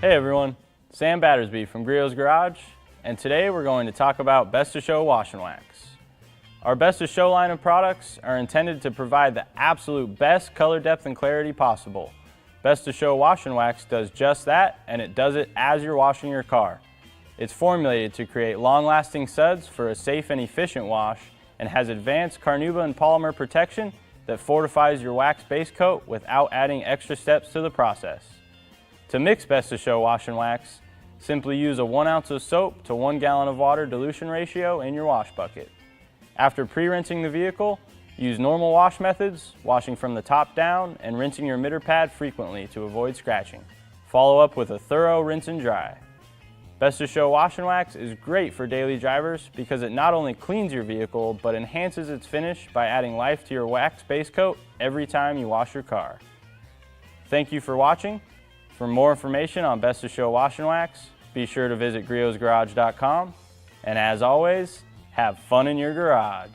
Hey everyone, Sam Battersby from Griot's Garage, and today we're going to talk about Best of Show Wash and Wax. Our Best of Show line of products are intended to provide the absolute best color depth and clarity possible. Best of Show Wash and Wax does just that, and it does it as you're washing your car. It's formulated to create long-lasting suds for a safe and efficient wash, and has advanced carnauba and polymer protection that fortifies your wax base coat without adding extra steps to the process. To mix Best of Show Wash and Wax, simply use a 1 ounce of soap to 1 gallon of water dilution ratio in your wash bucket. After pre-rinsing the vehicle, use normal wash methods, washing from the top down and rinsing your emitter pad frequently to avoid scratching. Follow up with a thorough rinse and dry. Best of Show Wash and Wax is great for daily drivers because it not only cleans your vehicle, but enhances its finish by adding life to your wax base coat every time you wash your car. Thank you for watching. For more information on Best of Show Wash and Wax, be sure to visit griotsgarage.com. And as always, have fun in your garage.